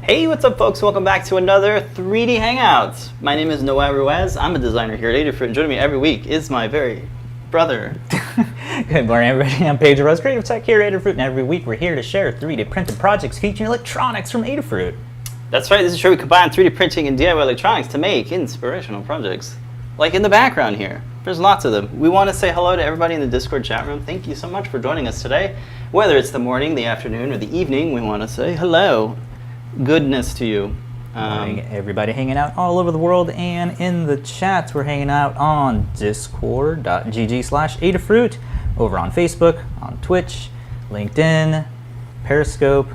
Hey, what's up folks? Welcome back to another 3D Hangouts. My name is Noah Ruiz. I'm a designer here at Adafruit, and joining me every week is my very brother. Good morning everybody, I'm Pedro Rose, Creative Tech here at Adafruit, and every week we're here to share 3D printed projects featuring electronics from Adafruit. That's right, this is where we combine 3D printing and DIY electronics to make inspirational projects. Like in the background here. There's lots of them. We want to say hello to everybody in the Discord chat room. Thank you so much for joining us today. Whether it's the morning, the afternoon, or the evening, we want to say hello. Goodness to you. Everybody hanging out all over the world, and in the chats we're hanging out on discord.gg/Adafruit, over on Facebook, on Twitch, LinkedIn, Periscope,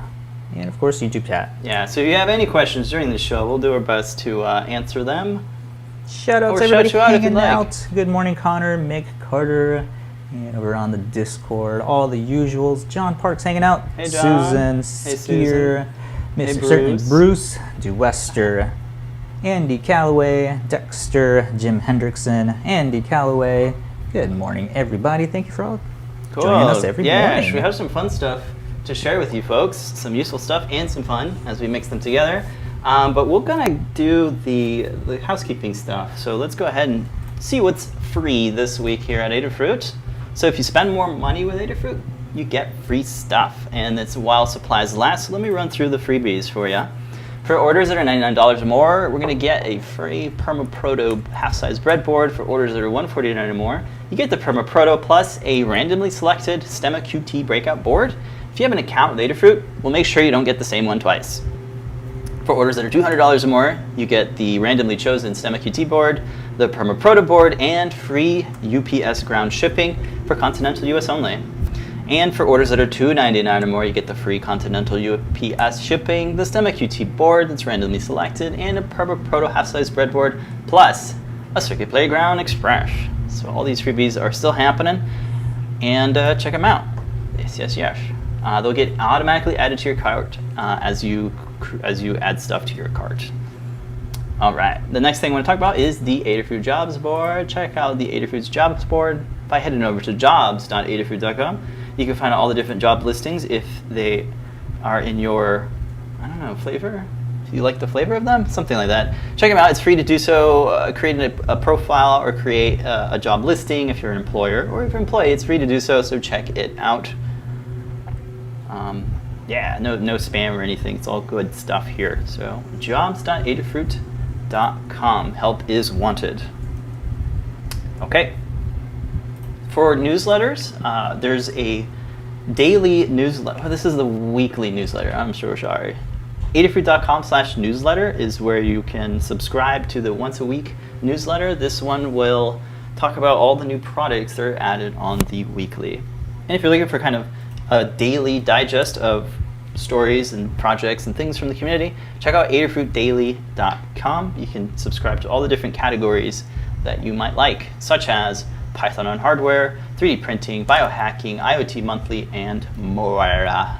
and of course YouTube chat. Yeah, so if you have any questions during the show, we'll do our best to answer them. Shout out to everybody hanging out. Good morning, Connor, Mick, Carter, and over on the Discord, all the usuals. John Parks hanging out. Hey, John. Susan, Skier, Mr. Certainly Bruce, Dewester, Andy Calloway, Dexter, Jim Hendrickson, Andy Calloway. Good morning, everybody. Thank you for all joining us every morning. Yeah, we have some fun stuff to share with you folks, some useful stuff and some fun as we mix them together. But we're gonna do the housekeeping stuff. So let's go ahead and see what's free this week here at Adafruit. So if you spend more money with Adafruit, you get free stuff, and it's while supplies last. So let me run through the freebies for you. For orders that are $99 or more, we're gonna get a free PermaProto half-size breadboard. For orders that are $149 or more, you get the PermaProto plus a randomly selected Stemma QT breakout board. If you have an account with Adafruit, we'll make sure you don't get the same one twice. For orders that are $200 or more, you get the randomly chosen Stemma QT board, the PermaProto board, and free UPS ground shipping for continental US only. And for orders that are $299 or more, you get the free continental UPS shipping, the Stemma QT board that's randomly selected, and a PermaProto half-size breadboard, plus a Circuit Playground Express. So all these freebies are still happening, and check them out. Yes. They'll get automatically added to your cart as you add stuff to your cart. All right, the next thing I want to talk about is the Adafruit Jobs board. Check out the Adafruit's Jobs board by heading over to jobs.adafruit.com. You can find out all the different job listings if they are in your, I don't know, flavor. If you like the flavor of them, something like that. Check them out. It's free to do so. Create a profile or create a job listing if you're an employer, or if you're an employee, it's free to do so. So check it out. Yeah, no spam or anything. It's all good stuff here. So jobs.adafruit.com. Help is wanted. Okay. For newsletters, there's a daily newsletter. This is the weekly newsletter. I'm so sorry. Adafruit.com/newsletter is where you can subscribe to the once a week newsletter. This one will talk about all the new products that are added on the weekly. And if you're looking for kind of a daily digest of stories and projects and things from the community, check out adafruitdaily.com. You can subscribe to all the different categories that you might like, such as Python on hardware, 3D printing, biohacking, IoT monthly, and more. I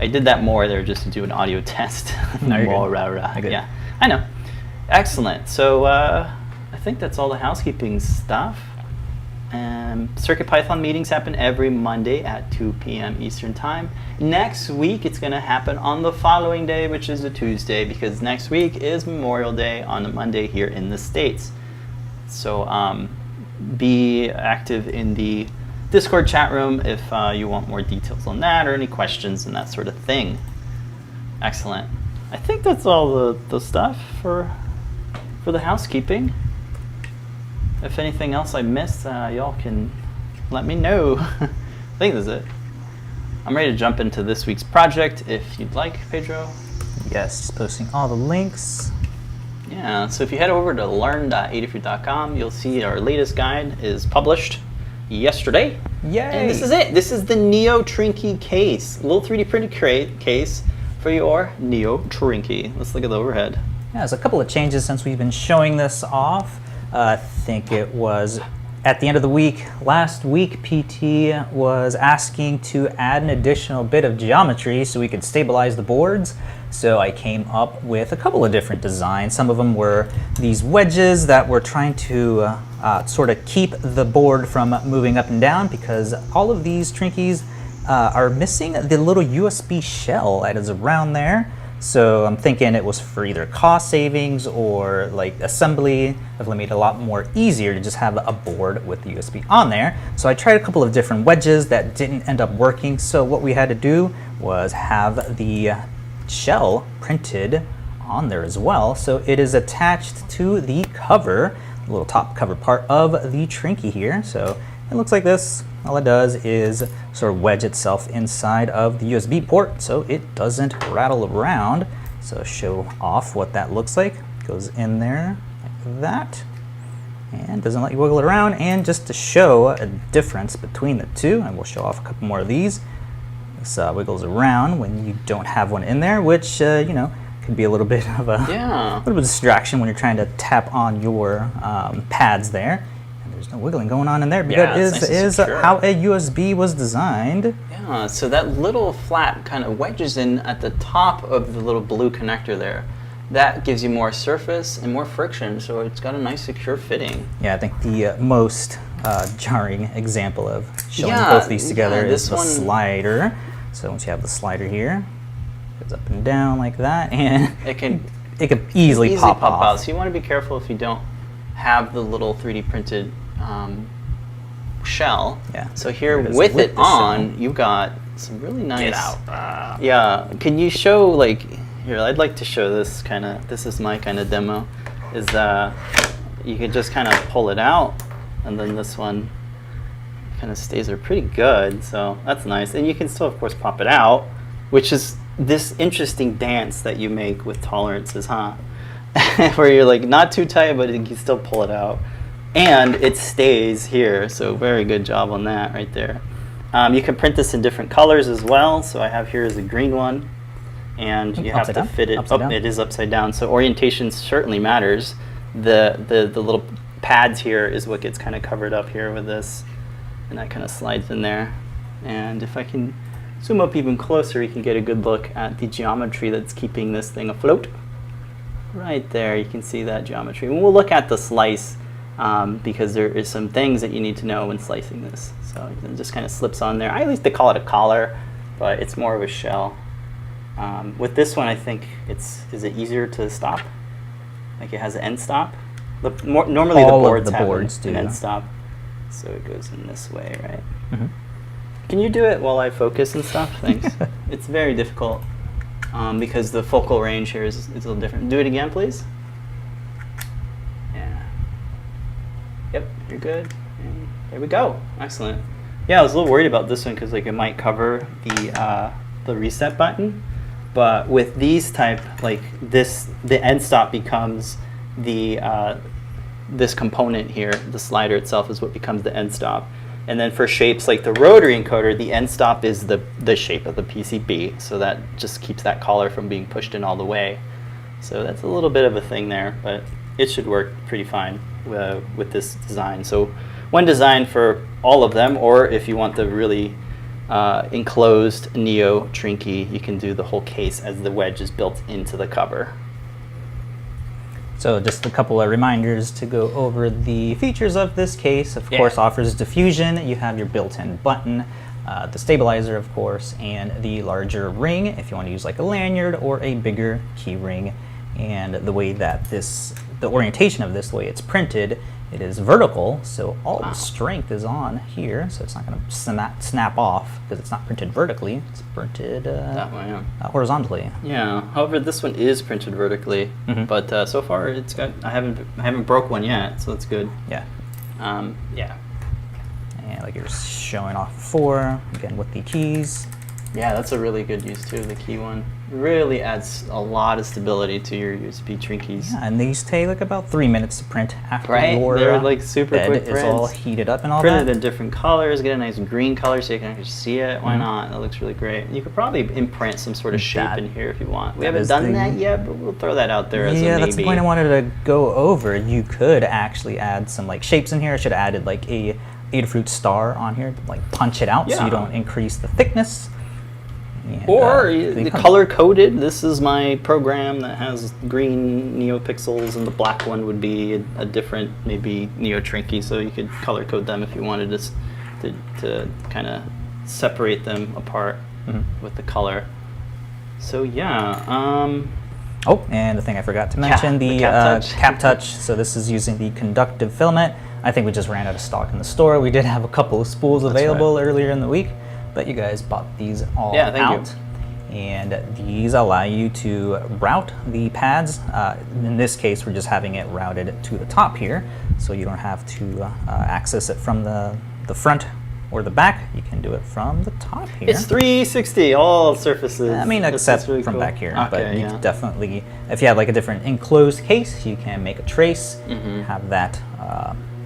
did that more there just to do an audio test. No, more. Yeah, I know. Excellent. So I think that's all the housekeeping stuff. CircuitPython meetings happen every Monday at 2 p.m. Eastern Time. Next week, it's going to happen on the following day, which is a Tuesday, because next week is Memorial Day on a Monday here in the States. So be active in the Discord chat room if you want more details on that or any questions and that sort of thing. Excellent. I think that's all the stuff for the housekeeping. If anything else I missed, y'all can let me know. I think that's it. I'm ready to jump into this week's project if you'd like, Pedro. Yes, just posting all the links. Yeah, so if you head over to learn.adafruit.com, you'll see our latest guide is published yesterday. Yay! And this is it. This is the Neo Trinkey case, a little 3D printed case for your Neo Trinkey. Let's look at the overhead. Yeah, there's a couple of changes since we've been showing this off. I think it was at the end of the week, last week, PT was asking to add an additional bit of geometry so we could stabilize the boards. So I came up with a couple of different designs. Some of them were these wedges that were trying to sort of keep the board from moving up and down, because all of these Trinkeys are missing the little USB shell that is around there. So I'm thinking it was for either cost savings or like assembly. Definitely made it a lot more easier to just have a board with the USB on there. So I tried a couple of different wedges that didn't end up working. So what we had to do was have the shell printed on there as well. So it is attached to the cover, the little top cover part of the Trinkey here. So it looks like this. All it does is sort of wedge itself inside of the USB port so it doesn't rattle around. So show off what that looks like. Goes in there like that and doesn't let you wiggle it around. And just to show a difference between the two, and we'll show off a couple more of these. This wiggles around when you don't have one in there, which you know, could be a little bit of a little bit of distraction when you're trying to tap on your pads there. There's no wiggling going on in there because it is how a USB was designed. Yeah, so that little flap kind of wedges in at the top of the little blue connector there. That gives you more surface and more friction, so it's got a nice secure fitting. Yeah, I think the most jarring example of showing both these together is the slider. So once you have the slider here, it goes up and down like that, and it can easily pop off. Out. So you want to be careful if you don't have the little 3D printed shell. Yeah. So here with it on, you've got some really nice. Get out. Yeah. Can you show like here? I'd like to show this kind of. This is my kind of demo. Is you could just kind of pull it out, and then this one kind of stays there pretty good. So that's nice, and you can still, of course, pop it out, which is this interesting dance that you make with tolerances, huh? Where you're like not too tight, but you can still pull it out. And it stays here, so very good job on that right there. You can print this in different colors as well. So I have here is a green one, and you have to fit it up. It is upside down, so orientation certainly matters. The little pads here is what gets kind of covered up here with this, and that kind of slides in there. And if I can zoom up even closer, you can get a good look at the geometry that's keeping this thing afloat. Right there, you can see that geometry. And we'll look at the slice because there is some things that you need to know when slicing this. So it just kind of slips on there. I used to call it a collar, but it's more of a shell. With this one, I think is it easier to stop? Like it has an end stop? Normally the boards have an end stop. So it goes in this way, right? Mm-hmm. Can you do it while I focus and stuff? Thanks. It's very difficult. Because the focal range here is a little different. Do it again, please. Yeah. Yep, you're good. And there we go. Excellent. Yeah, I was a little worried about this one because like it might cover the reset button, but with these type, like this, the end stop becomes the this component here. The slider itself is what becomes the end stop. And then for shapes like the rotary encoder, the end stop is the shape of the PCB. So that just keeps that collar from being pushed in all the way. So that's a little bit of a thing there, but it should work pretty fine with this design. So one designed for all of them, or if you want the really enclosed Neo Trinkey, you can do the whole case as the wedge is built into the cover. So just a couple of reminders to go over the features of this case. Of course, offers diffusion. You have your built-in button, the stabilizer, of course, and the larger ring if you want to use like a lanyard or a bigger key ring. And the way that the orientation of this, the way it's printed, it is vertical, so all the strength is on here, so it's not going to snap off because it's not printed vertically. It's printed that way, horizontally. Yeah. However, this one is printed vertically, but so far it's got. I haven't broke one yet, so that's good. Yeah. Yeah. And like you're showing off before, again with the keys. Yeah, that's a really good use too. The key one really adds a lot of stability to your USB Trinkeys. Yeah, and these take like about 3 minutes to print after your They're like super quick prints. It's all heated up and all Printed that. in different colors, get a nice green color so you can actually see it. Why not? That looks really great. You could probably imprint some sort of shape in here if you want. We haven't done that yet, but we'll throw that out there as a maybe. Yeah, that's the point I wanted to go over. You could actually add some like shapes in here. I should have added like a Adafruit star on here to like punch it out so you don't increase the thickness. And, or the color coded. This is my program that has green Neo pixels, and the black one would be a different, maybe Neo Trinkey. So you could color code them if you wanted to kind of separate them apart with the color. So yeah, oh, and the thing I forgot to mention, the cap touch. So this is using the conductive filament. I think we just ran out of stock in the store. We did have a couple of spools available earlier in the week, but you guys bought these all out. Thank you. And these allow you to route the pads. In this case, we're just having it routed to the top here, so you don't have to access it from the front or the back. You can do it from the top here. It's 360, all surfaces. I mean, except really from cool. back here. Okay, but you can definitely, if you have like a different enclosed case, you can make a trace, have that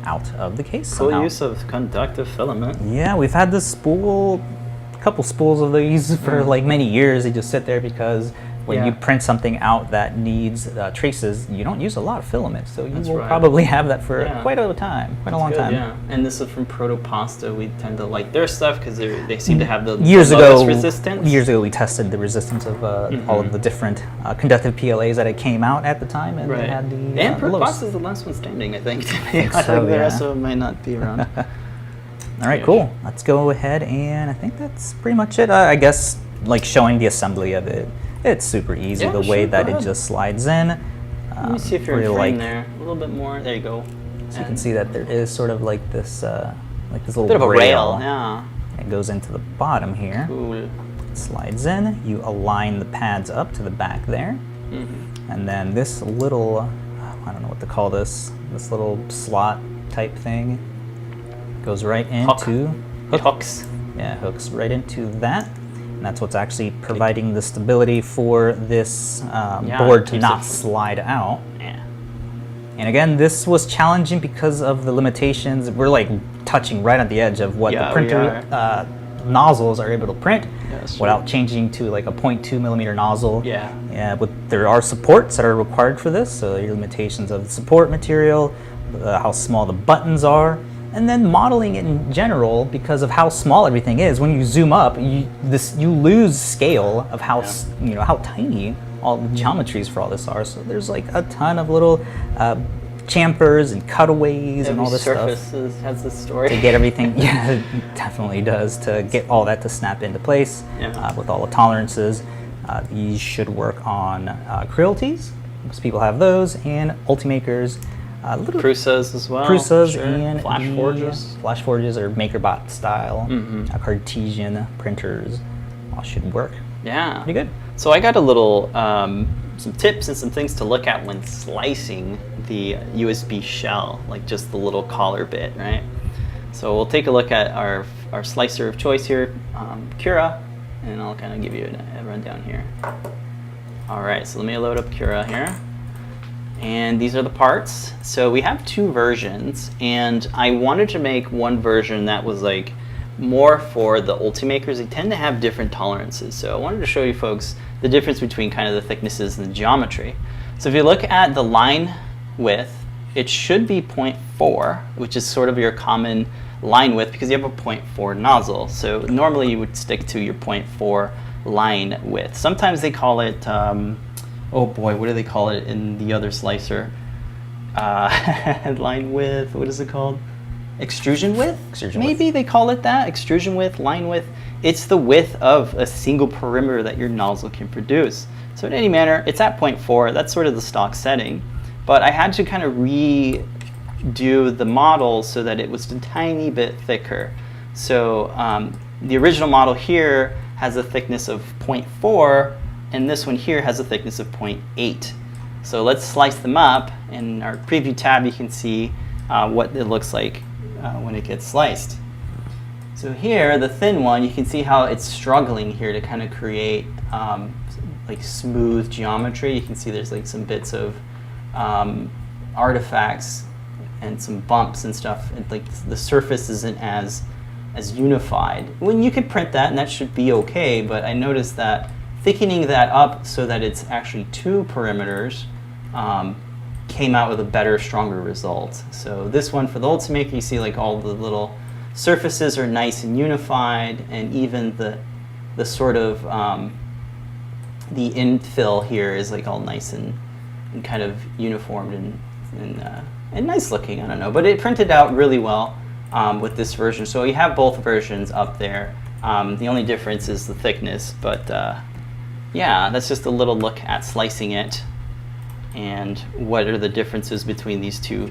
out of the case. Cool use of conductive filament. Yeah, we've had this spool, a couple spools of these for like many years. They just sit there because when you print something out that needs traces, you don't use a lot of filament, so you will probably have that for quite a long time. Yeah, and this is from Protopasta. We tend to like their stuff because they seem to have the lowest resistance. Years ago, we tested the resistance of all of the different conductive PLAs that had came out at the time, and they had the and the lowest. Protopasta is the last one standing, I think. I think the rest of them might not be around. All right, cool. Let's go ahead, and I think that's pretty much it. I guess like showing the assembly of it. It's super easy, the way that it just slides in. Let me see if you're in frame there. A little bit more. There you go. So you can see that there is sort of like this little bit of a rail. It goes into the bottom here. Cool. It slides in. You align the pads up to the back there. And then this little, I don't know what to call this little slot type thing goes right into... Hooks. Yeah, hooks right into that. That's what's actually providing the stability for this board to not slide out. And again, this was challenging because of the limitations. We're like touching right at the edge of what the printer nozzles are able to print without changing to like a 0.2 millimeter nozzle. But there are supports that are required for this, so your limitations of the support material, how small the buttons are. And then modeling it in general, because of how small everything is, when you zoom up, you lose scale of how how tiny all the geometries for all this are. So there's like a ton of little chamfers and cutaways and all this stuff. Every surface has this story to get everything. Yeah, it definitely does, to get all that to snap into place with all the tolerances. These should work on cruelties. Most people have those, and Ultimakers. Prusas as well. Prusas and Flash Forges. Flash Forges or MakerBot style Cartesian printers all should work. Yeah. Pretty good. So I got a little, some tips and some things to look at when slicing the USB shell, like just the little collar bit, right? So we'll take a look at our slicer of choice here, Cura, and I'll kind of give you a rundown here. All right, so let me load up Cura here. And these are the parts. So we have two versions, and I wanted to make one version that was like more for the Ultimakers. They tend to have different tolerances. So I wanted to show you folks the difference between kind of the thicknesses and the geometry. So if you look at the line width, it should be 0.4, which is sort of your common line width because you have a 0.4 nozzle. So normally you would stick to your 0.4 line width. Sometimes they call it oh boy, what do they call it in the other slicer? Line width, what is it called? Extrusion width? Maybe they call it that, extrusion width, line width. It's the width of a single perimeter that your nozzle can produce. So in any manner, it's at 0.4, that's sort of the stock setting. But I had to kind of redo the model so that it was a tiny bit thicker. So the original model here has a thickness of 0.4, and this one here has a thickness of 0.8. So let's slice them up. In our preview tab, you can see what it looks like when it gets sliced. So here, the thin one, you can see how it's struggling here to kind of create like smooth geometry. You can see there's like some bits of artifacts and some bumps and stuff. And like the surface isn't as unified. When you could print that, and that should be okay, but I noticed that thickening that up so that it's actually two perimeters came out with a better, stronger result. So this one for the Ultimaker, you see like all the little surfaces are nice and unified, and even the sort of the infill here is like all nice and kind of uniformed and nice looking. I don't know, but it printed out really well with this version. So you have both versions up there. The only difference is the thickness, but yeah, that's just a little look at slicing it and what are the differences between these two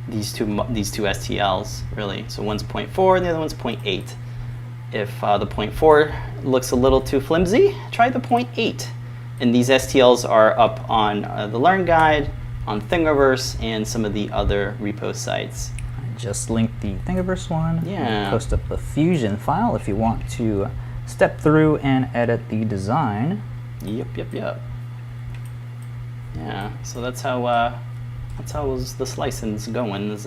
STLs, really. So one's 0.4 and the other one's 0.8. If the 0.4 looks a little too flimsy, try the 0.8. And these STLs are up on the Learn Guide, on Thingiverse, and some of the other repo sites. I just linked the Thingiverse one. Yeah. Post up the Fusion file if you want to step through and edit the design. Yep. Yeah, so that's how the slicing's going.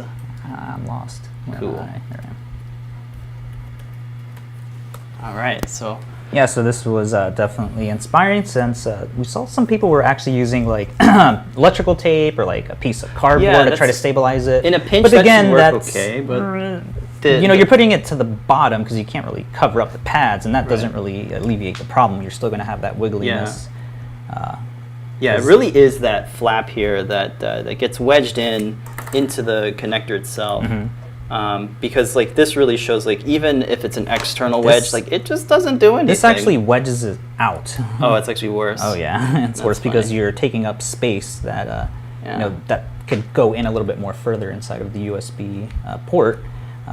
I'm lost. Where Cool. am I? There I am. All right, so Yeah, so this was definitely inspiring since we saw some people were actually using like electrical tape or like a piece of cardboard to try to stabilize it. In a pinch, but that again, should work that's, okay, but you're putting it to the bottom because you can't really cover up the pads, and that doesn't really alleviate the problem. You're still going to have that wiggliness. Yeah, it really is that flap here that that gets wedged into the connector itself. Because like this really shows like even if it's an external wedge, like it just doesn't do anything. This actually wedges it out. Oh, it's actually worse. Oh yeah, it's worse because you're taking up space that that could go in a little bit more further inside of the USB port.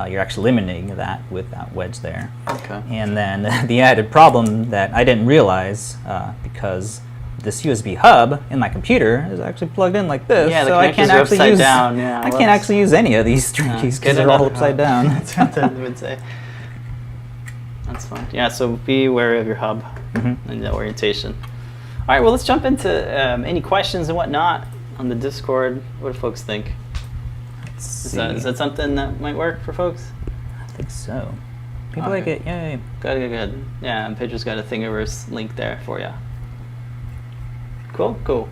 You're actually eliminating that with that wedge there. Okay. And then the added problem that I didn't realize because this USB hub in my computer is actually plugged in like this, Yeah, the so I can't connectors are actually upside use. down. Yeah, I can't actually use any of these Trinkeys because they're all upside down. That's what I would say. That's fine. Yeah, so be aware of your hub and the orientation. All right, well, let's jump into any questions and whatnot on the Discord. What do folks think? Is that something that might work for folks? I think so. People like it. Yay. Good. Yeah, and Pedro's got a Thingiverse link there for you. Cool.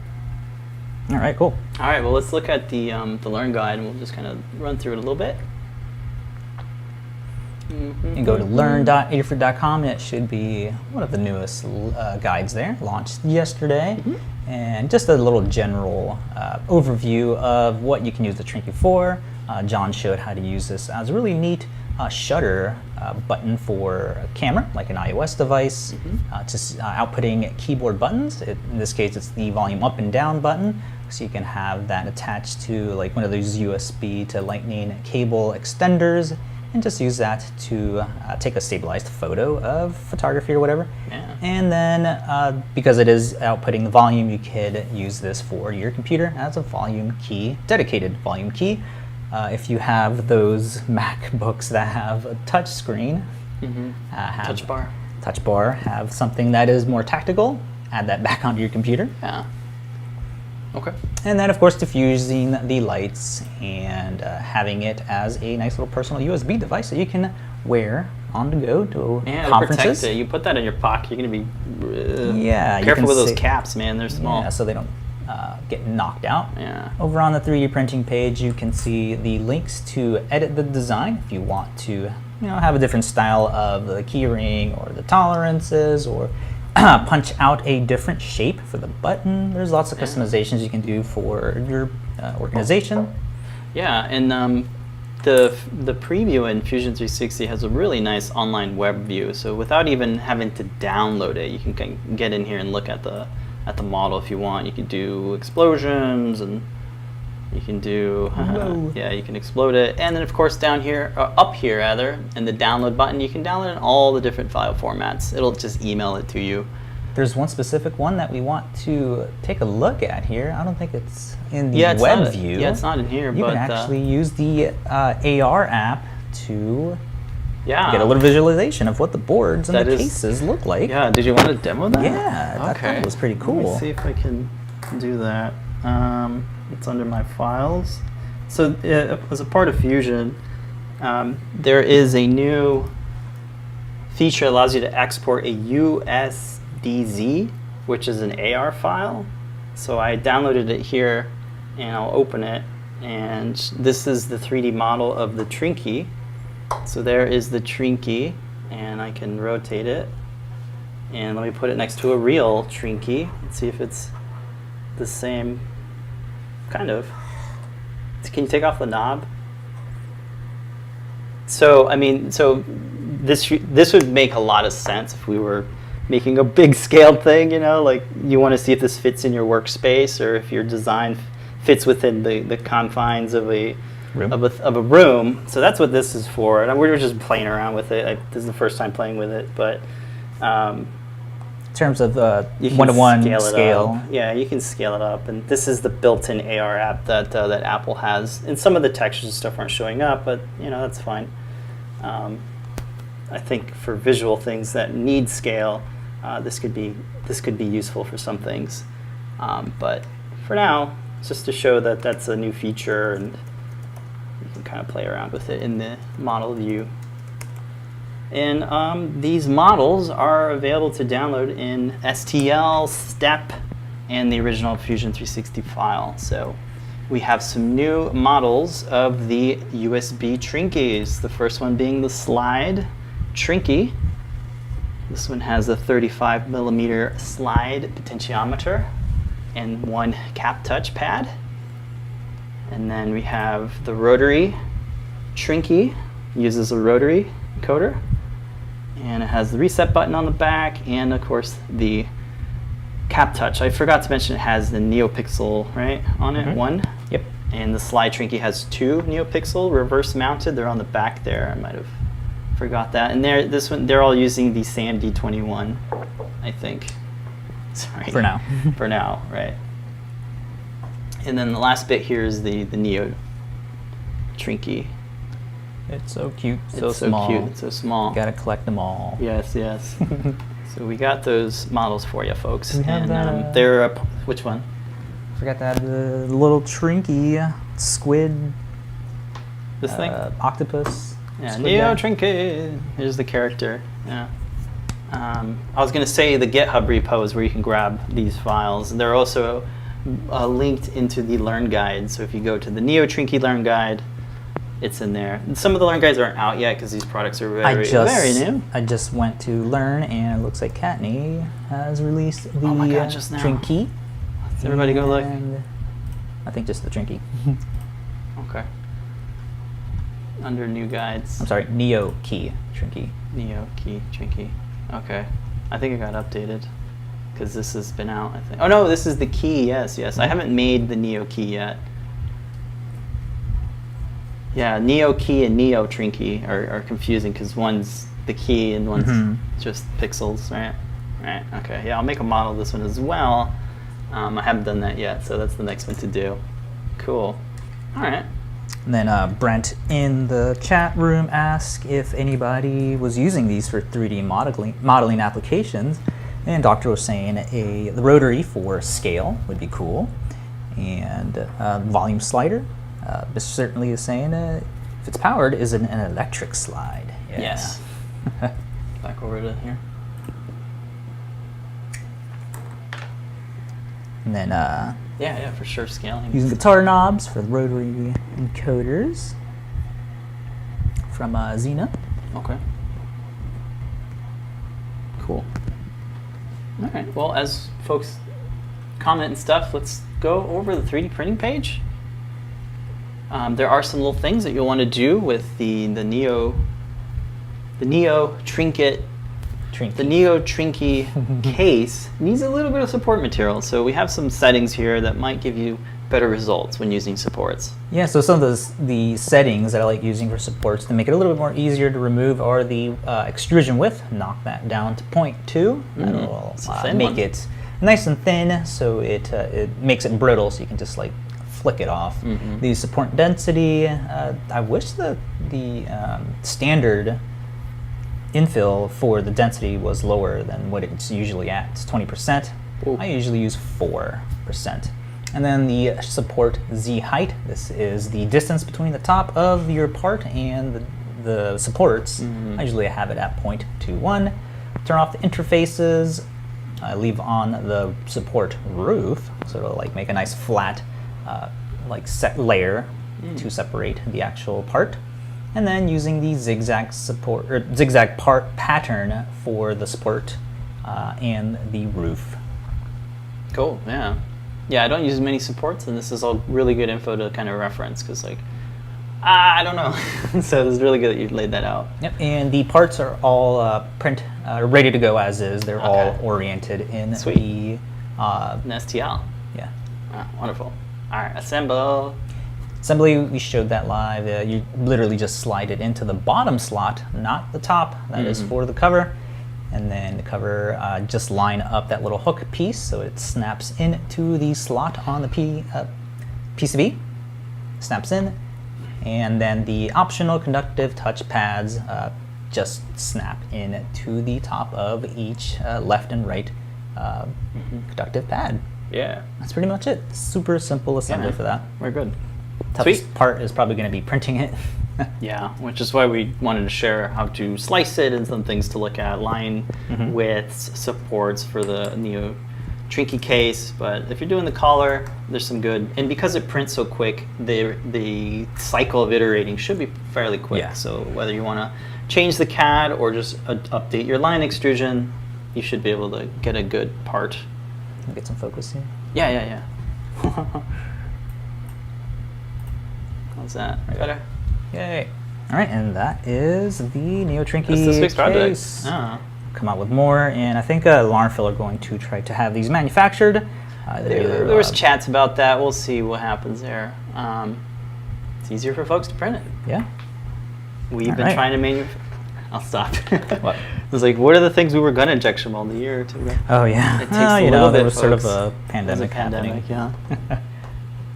All right, cool. All right, well, let's look at the Learn Guide, and we'll just kind of run through it a little bit. You go to learn.adafruit.com, and it should be one of the newest guides there, launched yesterday. And just a little general overview of what you can use the Trinkey for. John showed how to use this as a really neat shutter button for a camera, like an iOS device, just outputting keyboard buttons. In this case, it's the volume up and down button, so you can have that attached to like one of those USB to Lightning cable extenders, and just use that to take a stabilized photo of photography or whatever. Yeah. And then, because it is outputting the volume, you could use this for your computer as a volume key, dedicated volume key. If you have those MacBooks that have a touch screen, Touch bar, have something that is more tactical, add that back onto your computer. Yeah. Okay. And then, of course, diffusing the lights and having it as a nice little personal USB device that you can wear on the go to conferences. Protect it. You put that in your pocket, you're going to be careful with those caps, man. They're small. Yeah, so they don't get knocked out. Yeah. Over on the 3D printing page, you can see the links to edit the design if you want to have a different style of the keyring or the tolerances, or punch out a different shape for the button. There's lots of customizations you can do for your organization. Yeah, and the preview in Fusion 360 has a really nice online web view. So without even having to download it, you can get in here and look at the model if you want. You can do explosions, and you can do you can explode it. And then of course down here, up here rather, in the download button, you can download in all the different file formats. It'll just email it to you. There's one specific one that we want to take a look at here. I don't think it's in the web view. Yeah, it's not in here. You but, can actually use the AR app to get a little visualization of what the boards and the cases look like. Yeah, did you want to demo that? Yeah, I thought it was pretty cool. Let me see if I can do that. It's under my files. So as a part of Fusion, there is a new feature that allows you to export a USDZ, which is an AR file. So I downloaded it here, and I'll open it. And this is the 3D model of the Trinkey. So there is the Trinkey, and I can rotate it. And let me put it next to a real Trinkey and see if it's the same. Kind of. Can you take off the knob? So I mean, this would make a lot of sense if we were making a big scaled thing, you know, like you want to see if this fits in your workspace or if your design fits within the confines of a room. So that's what this is for. And we were just playing around with it. This is the first time playing with it, but in terms of one-to-one scale. Yeah, you can scale it up. And this is the built-in AR app that that Apple has. And some of the textures and stuff aren't showing up, but you know, that's fine. I think for visual things that need scale, this could be useful for some things. But for now, it's just to show that that's a new feature, and you can kind of play around with it in the model view. And these models are available to download in STL, STEP, and the original Fusion 360 file. So we have some new models of the USB Trinkeys. The first one being the slide Trinkey. This one has a 35mm slide potentiometer and one cap touch pad. And then we have the Rotary Trinkey, uses a rotary encoder. And it has the reset button on the back, and of course the cap touch. I forgot to mention it has the NeoPixel, right, on it, one. Yep. And the slide Trinkey has 2 NeoPixel reverse mounted. They're on the back there. I might have forgot that. And they're all using the SAMD21, I think. Sorry. For now. For now, right. And then the last bit here is the Neo Trinkey. It's so cute, It's so cute, it's so small. You gotta collect them all. Yes, yes. So we got those models for you, folks. We have and that, they're which one? Forgot to add the little Trinkey squid. This thing? Octopus. Yeah, squid Neo guy. Trinkey. Here's the character. Yeah. I was going to say the GitHub repo is where you can grab these files. And they're also linked into the Learn Guide. So if you go to the Neo Trinkey Learn Guide, it's in there. And some of the Learn Guides aren't out yet because these products are very new. I just went to Learn, and it looks like Kattni has released the Oh my God, just now. Trinkey. Let's everybody go look. I think just the Trinkey. Okay. Under New Guides. I'm sorry, Neo Key Trinkey. Neo Key Trinkey. Okay. I think it got updated because this has been out, I think. Oh no, this is the key. Yes, yes. I haven't made the Neo Key yet. Yeah, Neo Key and Neo Trinkey are confusing because one's the key and one's just pixels, right? Right, okay. Yeah, I'll make a model of this one as well. I haven't done that yet, so that's the next one to do. Cool. All right. And then Brent in the chat room asked if anybody was using these for 3D modeling applications. And Doctor was saying the rotary for scale would be cool. And volume slider. This certainly is saying if it's powered, is an electric slide. Yeah. Yes. Back over to here. And then yeah, for sure, scaling. using guitar knobs for the rotary encoders from Xena. Okay. Cool. All right. Well, as folks comment and stuff, let's go over the 3D printing page. There are some little things that you'll want to do with the Neo Trinkey. The Neo Trinkey case needs a little bit of support material, so we have some settings here that might give you better results when using supports. Yeah, so some of the settings that I like using for supports to make it a little bit more easier to remove are the extrusion width. Knock that down to 0.2. That'll make it nice and thin, so it makes it brittle, so you can just like flick it off. The support density, I wish the standard infill for the density was lower than what it's usually at. It's 20%. Ooh. I usually use 4%. And then the support Z height. This is the distance between the top of your part and the supports. I usually have it at 0.21. Turn off the interfaces. I leave on the support roof, so it'll like make a nice flat like set layer to separate the actual part. And then using the zigzag part pattern for the support and the roof. Cool. Yeah. Yeah, I don't use many supports, and this is all really good info to kind of reference because, like, I don't know. So it was really good that you laid that out. Yep, and the parts are all ready to go as is. They're all oriented in the an STL. Yeah. Wonderful. All right, assemble. Assembly, we showed that live. You literally just slide it into the bottom slot, not the top. That is for the cover. And then the cover, just line up that little hook piece so it snaps into the slot on the PCB. Snaps in. And then the optional conductive touch pads just snap in to the top of each left and right conductive pad. Yeah. That's pretty much it. Super simple assembly for that. We're good. Toughest part is probably going to be printing it. Yeah, which is why we wanted to share how to slice it and some things to look at, line widths, supports for the Neo Trinkey case. But if you're doing the collar, there's some good, and because it prints so quick, the cycle of iterating should be fairly quick. Yeah. So whether you want to change the CAD or just update your line extrusion, you should be able to get a good part. Get some focus here. Yeah. How's that? Better? Yay. All right, and that is the Neo Trinkey That's this week's project. case. Come out with more, and I think Larnfill are going to try to have these manufactured. There was chats about that. We'll see what happens there. It's easier for folks to print it. Yeah. We've been trying to manufacture. I'll stop. What? It was like, what are the things we were going to injection mold a year or two ago? Oh, yeah. It takes a little bit, there was sort of folks. a pandemic happening. Yeah.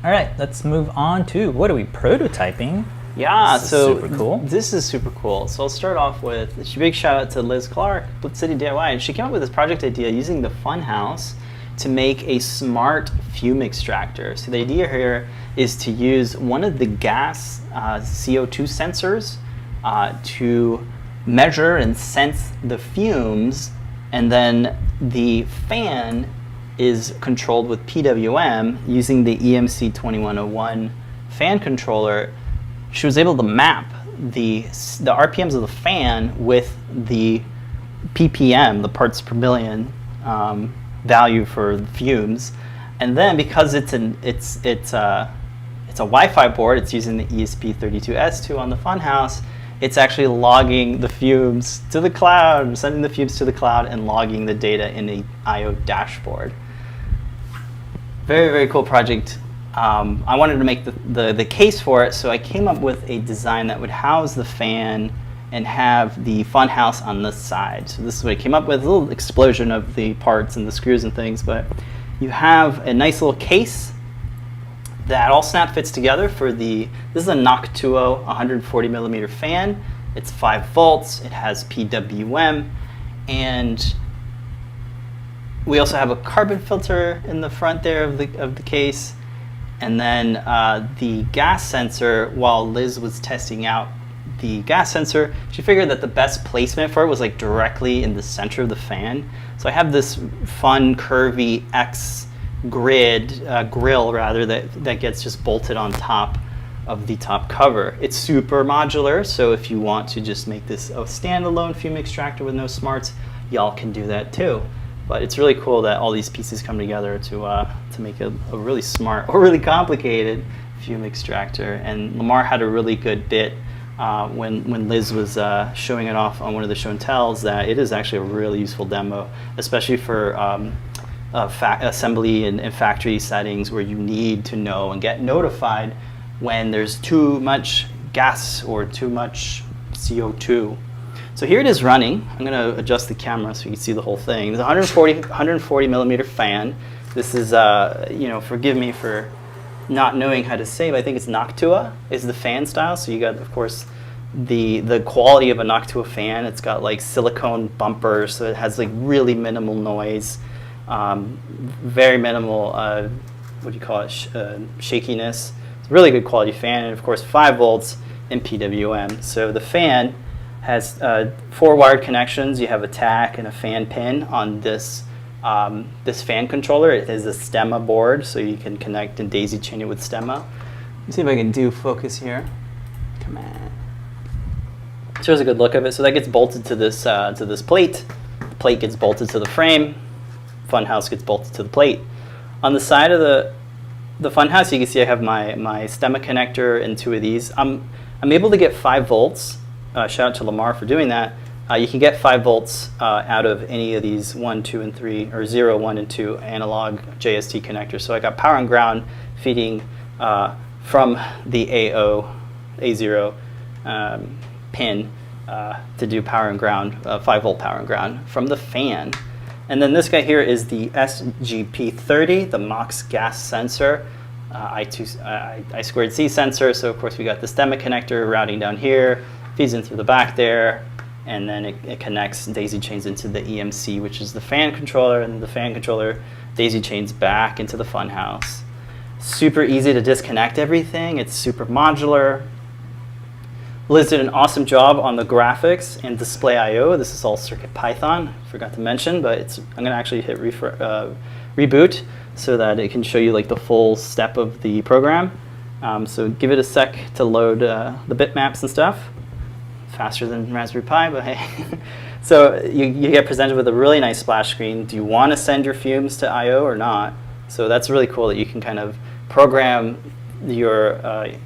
All right, let's move on to what are we prototyping? Yeah, This is so super cool. This is super cool. So I'll start off with a big shout out to Liz Clark, Blitz City DIY, and she came up with this project idea using the FunHouse to make a smart fume extractor. So the idea here is to use one of the gas CO2 sensors to measure and sense the fumes, and then the fan is controlled with PWM using the EMC2101 Fan Controller. She was able to map the RPMs of the fan with the ppm, the parts per million value for the fumes, and then because it's a Wi-Fi board, it's using the ESP32S2 on the FunHouse. It's actually logging the fumes to the cloud, sending the fumes to the cloud, and logging the data in a I/O dashboard. Very, very cool project. I wanted to make the case for it, so I came up with a design that would house the fan and have the FunHouse on the side. So this is what I came up with, a little explosion of the parts and the screws and things, but you have a nice little case that all snap fits together for this is a Noctuo 140 millimeter fan. It's 5 volts, it has PWM, and we also have a carbon filter in the front there of the case. And then the gas sensor, while Liz was testing out the gas sensor, she figured that the best placement for it was like directly in the center of the fan. So I have this fun curvy X grill rather that gets just bolted on top of the top cover. It's super modular, so if you want to just make this a standalone fume extractor with no smarts, y'all can do that too. But it's really cool that all these pieces come together to make a really smart or really complicated fume extractor. And Lamar had a really good bit when Liz was showing it off on one of the show and tells that it is actually a really useful demo, especially for assembly and factory settings where you need to know and get notified when there's too much gas or too much CO2. So here it is running. I'm going to adjust the camera so you can see the whole thing. It's a 140 millimeter fan. This is, forgive me for not knowing how to say, but I think it's Noctua is the fan style. So you got, of course, the quality of a Noctua fan. It's got like silicone bumpers, so it has like really minimal noise, very minimal, what do you call it, shakiness. It's a really good quality fan, and of course 5 volts and PWM. So the fan has 4 wired connections. You have a tack and a fan pin on this fan controller. It is a stemma board, so you can connect and daisy chain it with stemma. Let's see if I can do focus here. Come on. So here's a good look of it. So that gets bolted to this plate. The plate gets bolted to the frame. FunHouse gets bolted to the plate. On the side of the FunHouse, you can see I have my stemma connector and 2 of these. I'm able to get 5 volts. Shout out to Lamar for doing that. You can get 5 volts out of any of these 1, 2, and 3, or 0, 1, and 2 analog JST connectors. So I got power and ground feeding from the A0 pin to do power and ground, 5-volt power and ground from the fan. And then this guy here is the SGP30, the MOX gas sensor, I2C sensor. So of course we got the stemma connector routing down here, feeds in through the back there, and then it connects daisy chains into the EMC, which is the fan controller, and the fan controller daisy chains back into the FunHouse. Super easy to disconnect everything. It's super modular. Liz did an awesome job on the graphics and display I/O. This is all CircuitPython. Forgot to mention, but I'm going to actually hit reboot so that it can show you like the full step of the program. So give it a sec to load the bitmaps and stuff. Faster than Raspberry Pi, but hey. So you get presented with a really nice splash screen. Do you want to send your fumes to I/O or not? So that's really cool that you can kind of program your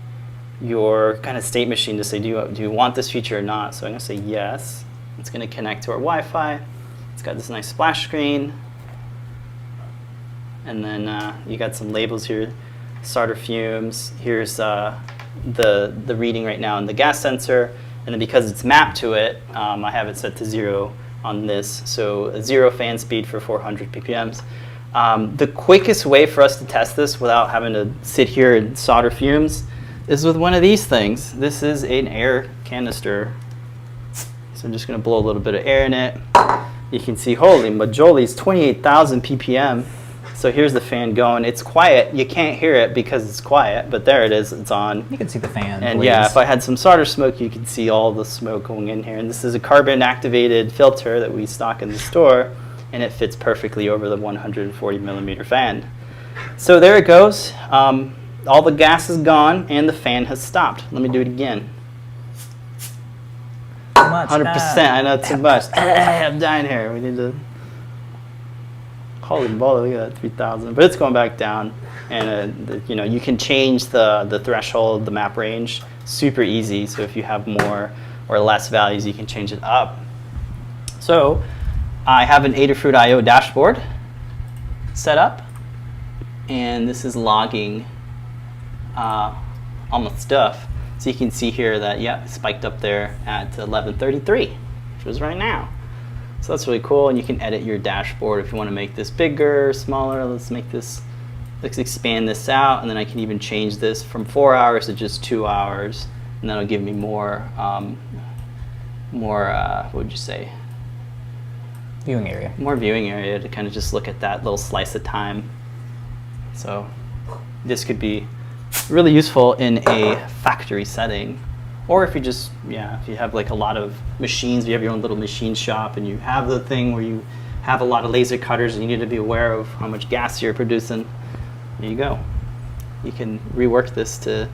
kind of state machine to say, do you want this feature or not? So I'm going to say yes. It's going to connect to our Wi-Fi. It's got this nice splash screen. And then you got some labels here. Starter fumes. Here's the reading right now in the gas sensor. And then because it's mapped to it, I have it set to 0 on this. So a 0 fan speed for 400 ppms. The quickest way for us to test this without having to sit here and solder fumes is with one of these things. This is an air canister. So I'm just going to blow a little bit of air in it. You can see, holy majoli's 28,000 ppm. So here's the fan going. It's quiet. You can't hear it because it's quiet, but there it is. It's on. You can see the fan. And yeah, if I had some solder smoke, you could see all the smoke going in here. And this is a carbon-activated filter that we stock in the store, and it fits perfectly over the 140 millimeter fan. So there it goes. All the gas is gone, and the fan has stopped. Let me do it again. Too much. 100%. I know, too much. I'm dying here. We need to. Holy moly, look at that, 3,000. But it's going back down, and you can change the threshold, the map range, super easy. So if you have more or less values, you can change it up. So I have an Adafruit I/O dashboard set up, and this is logging all my stuff. So you can see here that, yeah, it spiked up there at 11:33, which was right now. So that's really cool, and you can edit your dashboard if you want to make this bigger, smaller. Let's expand this out, and then I can even change this from 4 hours to just 2 hours, and that'll give me more, what would you say? Viewing area. More viewing area to kind of just look at that little slice of time. So this could be really useful in a factory setting. Or if you just, if you have like a lot of machines, you have your own little machine shop, and you have the thing where you have a lot of laser cutters and you need to be aware of how much gas you're producing, there you go. You can rework this to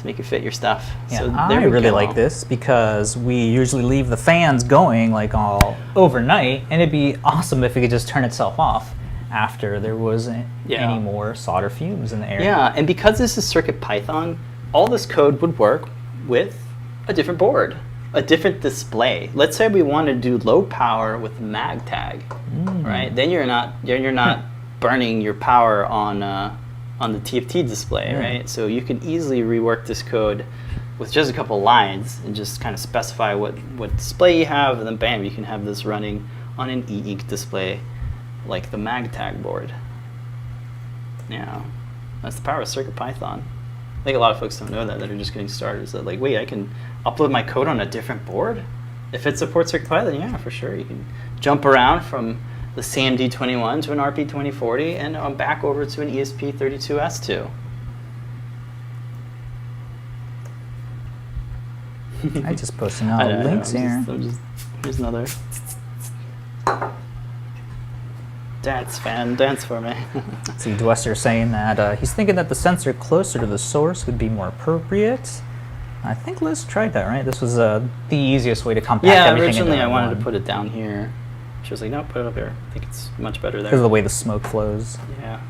make it fit your stuff. Yeah, so I really like this because we usually leave the fans going like all overnight, and it'd be awesome if it could just turn itself off after there wasn't any more solder fumes in the air. Yeah, and because this is CircuitPython, all this code would work with a different board, a different display. Let's say we want to do low power with MagTag, right? Then you're not burning your power on the TFT display, right? So you can easily rework this code with just a couple lines and just kind of specify what display you have, and then bam, you can have this running on an e-ink display like the MagTag board. Yeah, that's the power of CircuitPython. I think a lot of folks don't know that are just getting started. Is that like, wait, I can upload my code on a different board? If it supports CircuitPython, yeah, for sure. You can jump around from the SAMD21 to an RP2040 and back over to an ESP32S2. I just posted all the links here. Here's another. Dance for me. See, Dwester saying that he's thinking that the sensor closer to the source would be more appropriate. I think Liz tried that, right? This was the easiest way to compact everything. Yeah, originally I wanted one. to put it down here. She was like, no, put it up here. I think it's much better there. Because of the way the smoke flows. Yeah.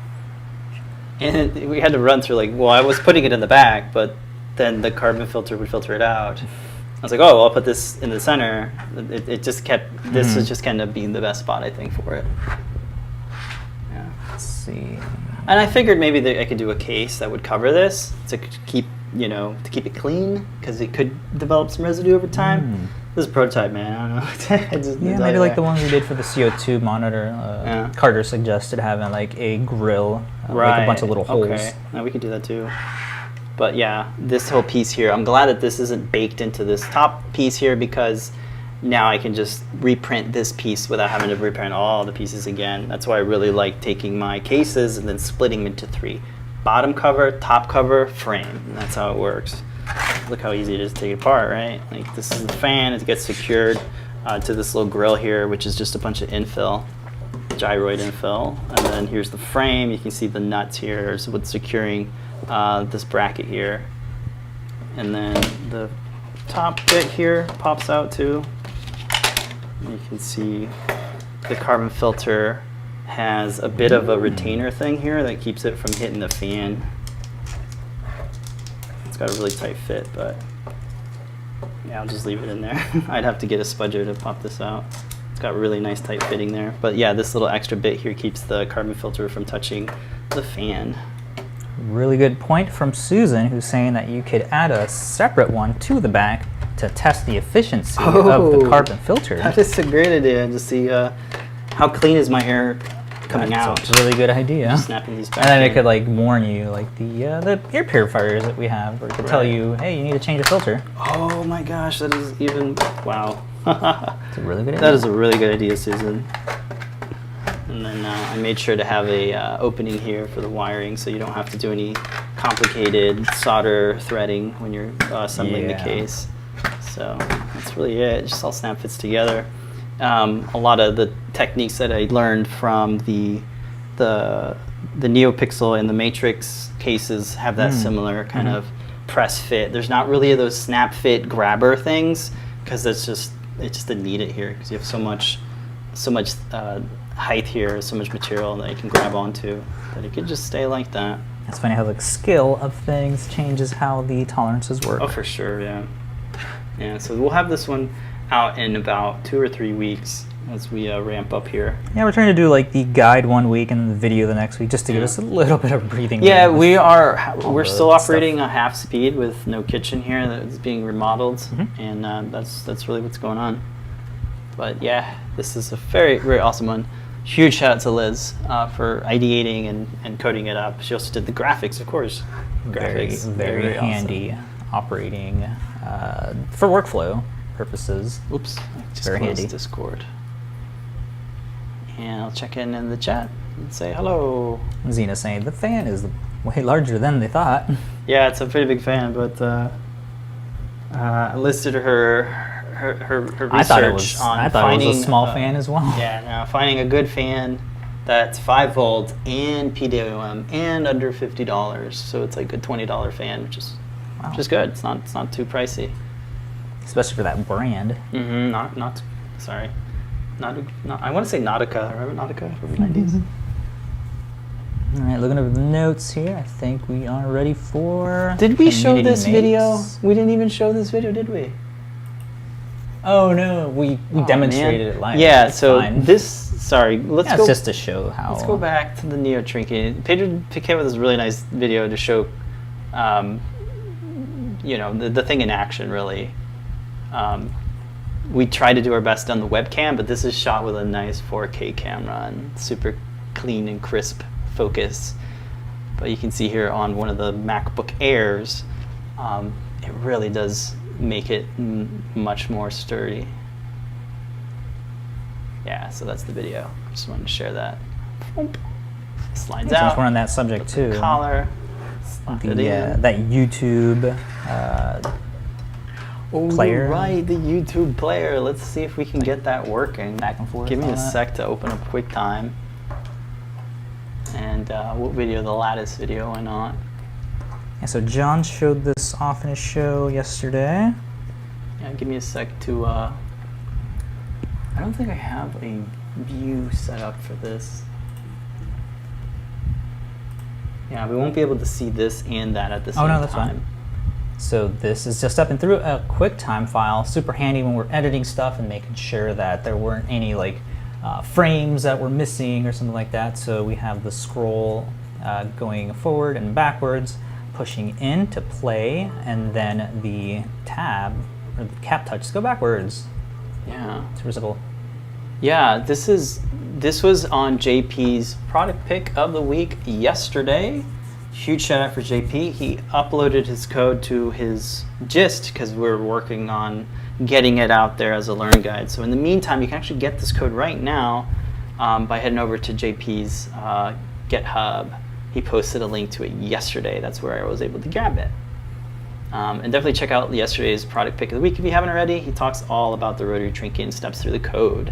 And we had to run through like, well, I was putting it in the back, but then the carbon filter would filter it out. I was like, oh, well, I'll put this in the center. It just kept, this is just kind of being the best spot, I think, for it. Yeah. Let's see. And I figured maybe that I could do a case that would cover this to keep, you know, to keep it clean, because it could develop some residue over time. This is a prototype, man. I don't know. Yeah, maybe like the ones we did for the CO2 monitor. Carter suggested having like a grill, like a bunch of little holes. Okay, now we could do that too. But yeah, this whole piece here, I'm glad that this isn't baked into this top piece here, because now I can just reprint this piece without having to reprint all the pieces again. That's why I really like taking my cases and then splitting them into 3. Bottom cover, top cover, frame. And that's how it works. Look how easy it is to take it apart, right? Like, this is the fan. It gets secured to this little grill here, which is just a bunch of infill, gyroid infill. And then here's the frame. You can see the nuts here is what's securing this bracket here. And then the top bit here pops out too. You can see the carbon filter has a bit of a retainer thing here that keeps it from hitting the fan. It's got a really tight fit, but yeah, I'll just leave it in there. I'd have to get a spudger to pop this out. It's got really nice tight fitting there. But yeah, this little extra bit here keeps the carbon filter from touching the fan. Really good point from Susan, who's saying that you could add a separate one to the back to test the efficiency of the carbon filter. That is a great idea, to see how clean is my air coming out. That's a really good idea. Just snapping these back and then in. it could like warn you, like the air purifiers that we have, or it could tell you, hey, you need to change the filter. Oh my gosh, that is even, wow. It's a really good idea. That is a really good idea, Susan. And then I made sure to have a opening here for the wiring, so you don't have to do any complicated solder threading when you're assembling the case. So that's really it. It just all snap fits together. A lot of the techniques that I learned from the NeoPixel and the Matrix cases have that similar kind of press fit. There's not really those snap fit grabber things, because it just didn't need it here, because you have so much height here, so much material that you can grab onto that it could just stay like that. It's funny how the skill of things changes how the tolerances work. Oh, for sure, yeah. Yeah, so we'll have this one out in about 2 or 3 weeks as we ramp up here. Yeah, we're trying to do like the guide 1 week and the video the next week, just to give us a little bit of breathing room. Yeah, we're still operating a half speed with no kitchen here that's being remodeled, and that's really what's going on. But yeah, this is a very, very awesome one. Huge shout out to Liz for ideating and coding it up. She also did the graphics, of course. Graphics, very handy awesome. Operating for workflow purposes. Oops, I just very closed handy. Discord. And I'll check in the chat and say hello. Xena saying the fan is way larger than they thought. Yeah, it's a pretty big fan, but I listed her research I thought it was a small fan as well. Yeah, no, finding a good fan that's 5 volt and PWM and under $50. So it's like a $20 fan, which is good. It's not too pricey. Especially for that brand. Sorry. I want to say Nautica. Remember Nautica from the 90s? All right, looking over the notes here, I think we are ready for... Did we show community this mates. video? We didn't even show this video, did we? Oh no, we demonstrated it live. Yeah, it's so fine. let's go. It's just to show how... Let's go back to the Neo Trinkey. Pedro came with this really nice video to show, the thing in action, really. We tried to do our best on the webcam, but this is shot with a nice 4K camera and super clean and crisp focus. But you can see here on one of the MacBook Airs, it really does make it much more sturdy. Yeah, so that's the video. Just wanted to share that. Slides out. Since we're on that subject too. Collar. Slide it in. That YouTube player. Right, the YouTube player. Let's see if we can get that working. Back and forth. Give me on a that. sec to open up QuickTime. And what video? The Lattice video, why not? Yeah, so John showed this off in his show yesterday. Yeah, give me a sec to, I don't think I have a view set up for this. Yeah, we won't be able to see this and that at the same time. Oh, no, that's fine. So this is just up and through a QuickTime file. Super handy when we're editing stuff and making sure that there weren't any like frames that were missing or something like that. So we have the scroll going forward and backwards, pushing in to play, and then the tab or the cap touch to go backwards. Yeah. Super simple. Yeah, this was on JP's product pick of the week yesterday. Huge shout out for JP. He uploaded his code to his gist because we're working on getting it out there as a learn guide. So in the meantime, you can actually get this code right now by heading over to JP's GitHub. He posted a link to it yesterday. That's where I was able to grab it. And definitely check out yesterday's product pick of the week if you haven't already. He talks all about the Rotary Trinkey and steps through the code.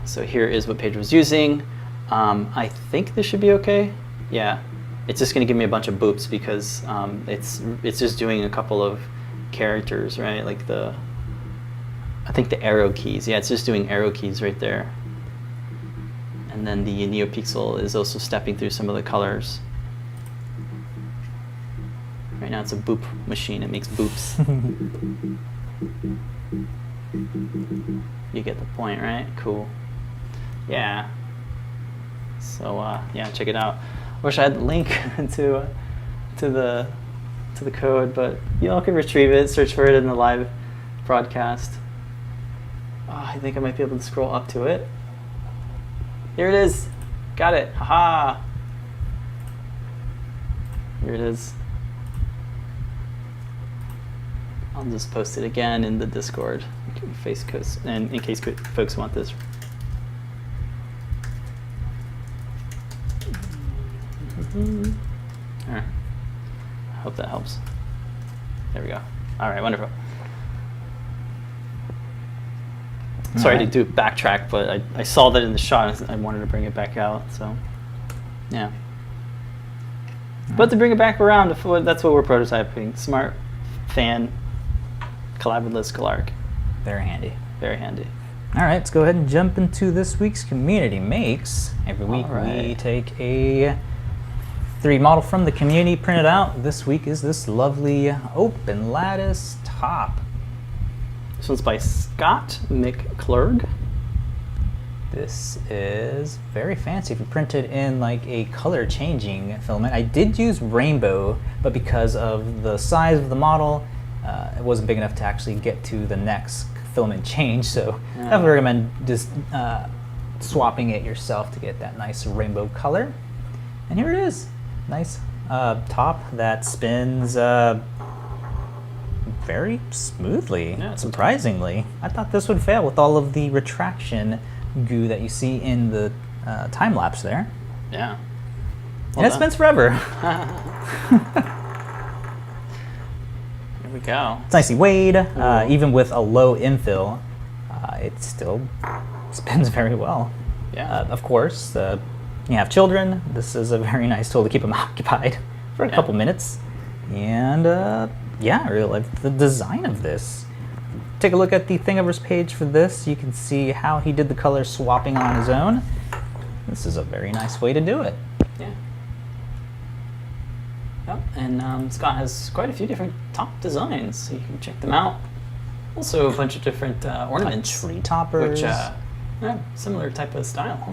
So here is what Pedro's using. I think this should be okay. Yeah. It's just going to give me a bunch of boops because it's just doing a couple of characters, right? Like I think the arrow keys. Yeah, it's just doing arrow keys right there. And then the NeoPixel is also stepping through some of the colors. Right now it's a boop machine. It makes boops. You get the point, right? Cool. Yeah. So yeah, check it out. Wish I had the link to the code, but you all can retrieve it. Search for it in the live broadcast. Oh, I think I might be able to scroll up to it. Here it is. Got it. Haha. Here it is. I'll just post it again in the Discord, and in case folks want this. All right. I hope that helps. There we go. All right, wonderful. Sorry to do backtrack, but I saw that in the shot and I wanted to bring it back out. So, yeah. But to bring it back around, that's what we're prototyping. Smart fan collaborative McClurg. Very handy. Very handy. All right, let's go ahead and jump into this week's community makes. Every week we take a 3D model from the community, print it out. This week is this lovely open lattice top. This one's by Scott McClurg. This is very fancy. If you print it in like a color changing filament. I did use rainbow, but because of the size of the model, it wasn't big enough to actually get to the next filament change. So I would recommend just swapping it yourself to get that nice rainbow color. And here it is. Nice top that spins very smoothly, surprisingly. I thought this would fail with all of the retraction goo that you see in the time lapse there. Yeah. Well, and it spins forever. Here we go. It's nicely weighed. Even with a low infill, it still spins very well. Yeah. Of course, you have children. This is a very nice tool to keep them occupied for a couple minutes. And yeah, I really like the design of this. Take a look at the Thingiverse page for this. You can see how he did the color swapping on his own. This is a very nice way to do it. Yeah. Yep. And Scott has quite a few different top designs, so you can check them out. Also a bunch of different ornaments. Tree toppers. Which, yeah, similar type of style. Huh?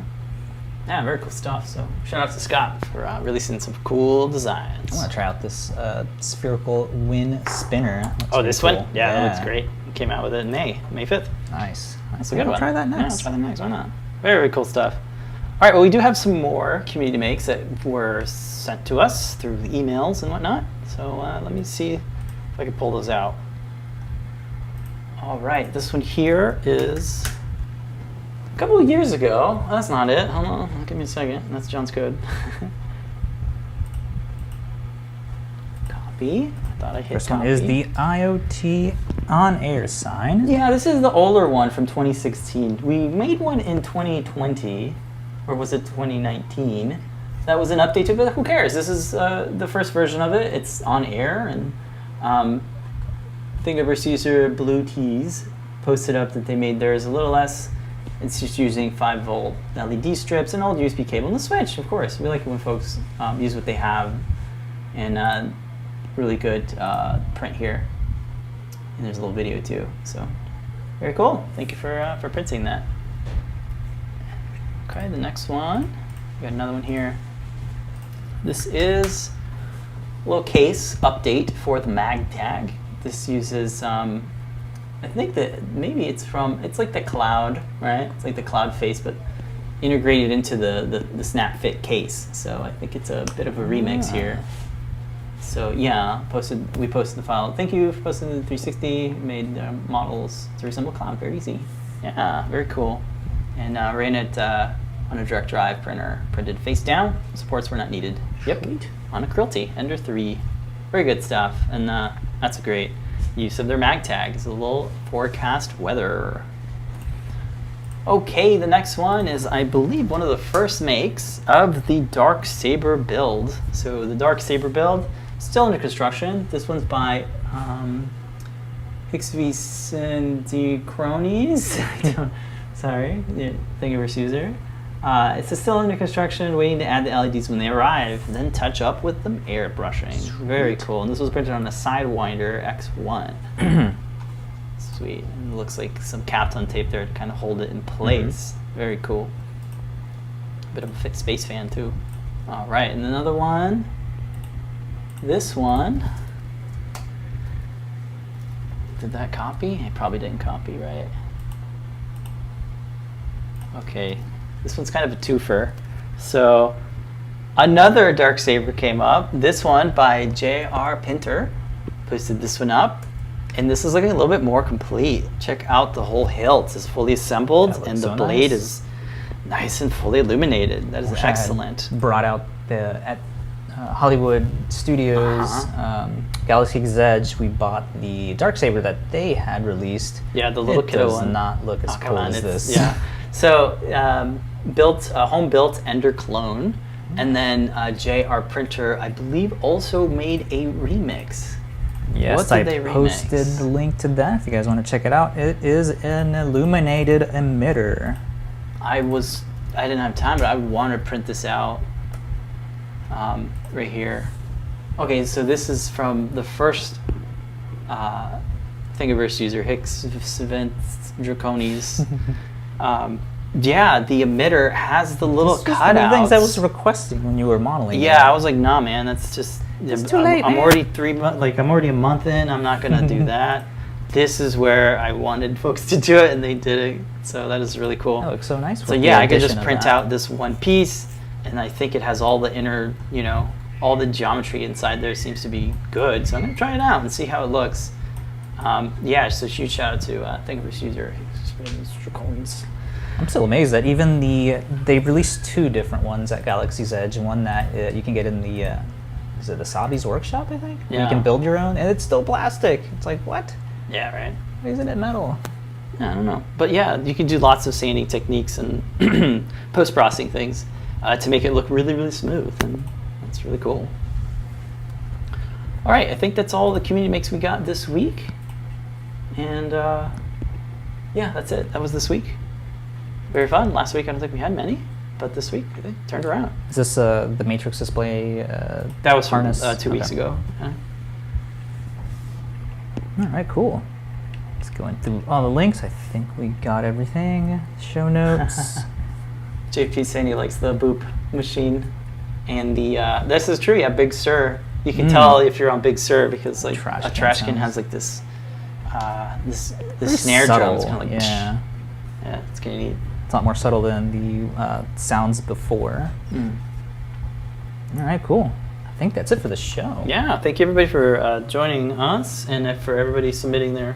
Yeah, very cool stuff. So shout out to Scott for releasing some cool designs. I want to try out this spherical wind spinner. Oh, this cool. one? Yeah, that looks great. Came out with it in May 5th. Nice. That's a good one. Try that next. Yeah, let's try that next. Why not? Very, very cool stuff. All right, well, we do have some more community makes that were sent to us through emails and whatnot. So let me see if I can pull those out. All right, this one here is a couple of years ago. That's not it. Hold on, give me a second. That's John's code. Copy. I thought I hit First copy. one is the IoT on-air sign. Yeah, this is the older one from 2016. We made one in 2020, or was it 2019? That was an update to it, but who cares? This is the first version of it. It's on air, and Thingiverse user Blue Tees posted up that they made theirs a little less It's just using 5-volt LED strips and old USB cable and the switch, of course. We like it when folks use what they have, and really good print here. And there's a little video too, so very cool. Thank you for printing that. Okay, the next one, we got another one here. This is a little case update for the mag tag. This uses, I think that maybe it's like the cloud, right? It's like the cloud face, but integrated into the snap fit case. So I think it's a bit of a remix here. So yeah, we posted the file. Thank you for posting the 360. Made models to resemble cloud, very easy. Yeah, very cool. And ran it on a direct drive printer, printed face down. Supports were not needed. Yep, on a Quilty Ender 3. Very good stuff, and that's a great use of their mag tags. A little forecast weather. Okay, the next one is, I believe, one of the first makes of the Dark Saber build. So the Dark Saber build, still under construction. This one's by Exquisite. Sorry, Thingiverse user. It's still under construction, waiting to add the LEDs when they arrive, then touch up with them airbrushing. Very cool. And this was printed on a Sidewinder X1. Sweet. And it looks like some Kapton tape there to kind of hold it in place. Very cool. Bit of a space fan too. All right, and another one. This one. Did that copy? It probably didn't copy, right? Okay. This one's kind of a twofer. So another Dark Saber came up. This one by J.R. Pinter. Posted this one up. And this is looking a little bit more complete. Check out the whole hilt. It's fully assembled, and the blade is nice and fully illuminated. That is excellent. Brought out at Hollywood Studios, Galaxy's Edge. We bought the Dark Saber that they had released. Yeah, the little kiddo one. It does not look as cool as this. Yeah. So home built Ender clone, and then J.R. Printer, I believe, also made a remix. Yes, I posted the link to that if you guys want to check it out. It is an illuminated emitter. I didn't have time, but I wanted to print this out right here. Okay, so this is from the first Thingiverse user, Hicks yeah, the emitter has the little cutouts. One of the things I was requesting when you were modeling. Yeah, I was like, nah, man, that's just. It's too late, I'm already 3 months. Like, I'm already a month in. I'm not gonna do that. This is where I wanted folks to do it, and they did it. So that is really cool. That looks so nice. So yeah, I could just print out this one piece, and I think it has all the inner, all the geometry inside there seems to be good. So I'm gonna try it out and see how it looks. Yeah, so huge shout out to Thingiverse user. I'm still amazed that even they released 2 different ones at Galaxy's Edge, and one that you can get in the is it Asabi's workshop, I think? Yeah. You can build your own, and it's still plastic. It's like, what? Yeah, right. Why isn't it metal? I don't know. But yeah, you can do lots of sanding techniques and post-processing things to make it look really, really smooth, and that's really cool. All right, I think that's all the community makes we got this week. And yeah, that's it. That was this week. Very fun. Last week I don't think we had many, but this week I think turned around. Is this the Matrix display that was harness? From 2 weeks ago. Yeah. All right, cool. Let's go through all the links. I think we got everything. Show notes. JP saying he likes the boop machine, and the this is true. Yeah, Big Sur. You can tell if you're on Big Sur because like a trash can has like this this snare drum. It's kind of like yeah, it's kind of neat. It's a lot more subtle than the sounds before. All right, cool. I think that's it for the show. Yeah, thank you everybody for joining us, and for everybody submitting their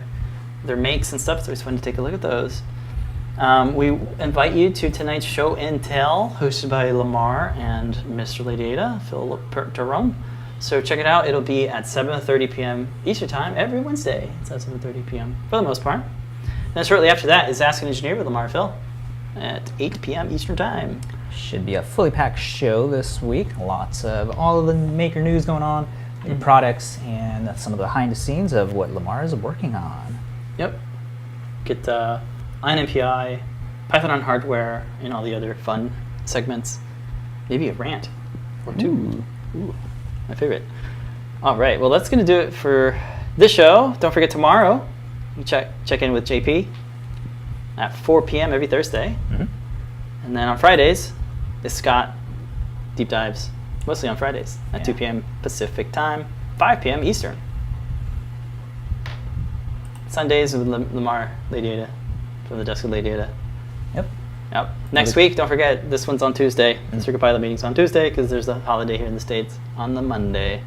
makes and stuff. It's always fun to take a look at those. We invite you to tonight's show and tell, hosted by Lamar and Mr. Lady Ada, Phil Perron. So check it out. It'll be at 7:30 p.m. Eastern Time every Wednesday. It's at 7:30 p.m. for the most part. And then shortly after that is Ask an Engineer with Lamar and Phil at 8 p.m. Eastern Time. Should be a fully packed show this week. Lots of all of the maker news going on, new products, and some of the behind the scenes of what Lamar is working on. Yep. Get INMPI Python on hardware, and all the other fun segments. Maybe a rant or two. Ooh, my favorite. All right, well, that's going to do it for this show. Don't forget tomorrow, you check in with JP at 4 p.m. every Thursday. And then on Fridays, is Scott deep dives, mostly on Fridays at 2 p.m. Pacific time, 5 p.m. Eastern. Sundays with Lamar Lady Ada from the desk of Lady Ada. Yep. Next week, don't forget, this one's on Tuesday. The Circuit Pilot meeting's on Tuesday because there's a holiday here in the States on the Monday.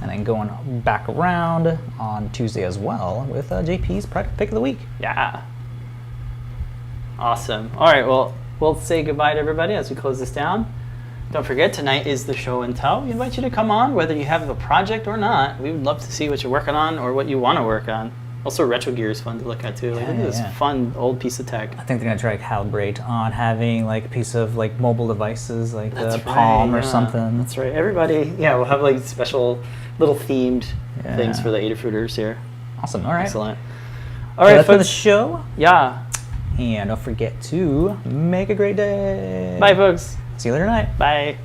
And then going back around on Tuesday as well with JP's product pick of the week. Yeah. Awesome. All right, well, we'll say goodbye to everybody as we close this down. Don't forget, tonight is the show and tell. We invite you to come on, whether you have a project or not. We would love to see what you're working on or what you want to work on. Also, retro gear is fun to look at too. Like, look at this fun old piece of tech. I think they're gonna try to calibrate on having like a piece of like mobile devices, like the Palm or something. That's right. Everybody, we'll have like special little themed things for the Adafruiters here. Awesome. All right. Excellent. All right, that's folks. for the show. Yeah. And don't forget to make a great day. Bye, folks. See you later tonight. Bye.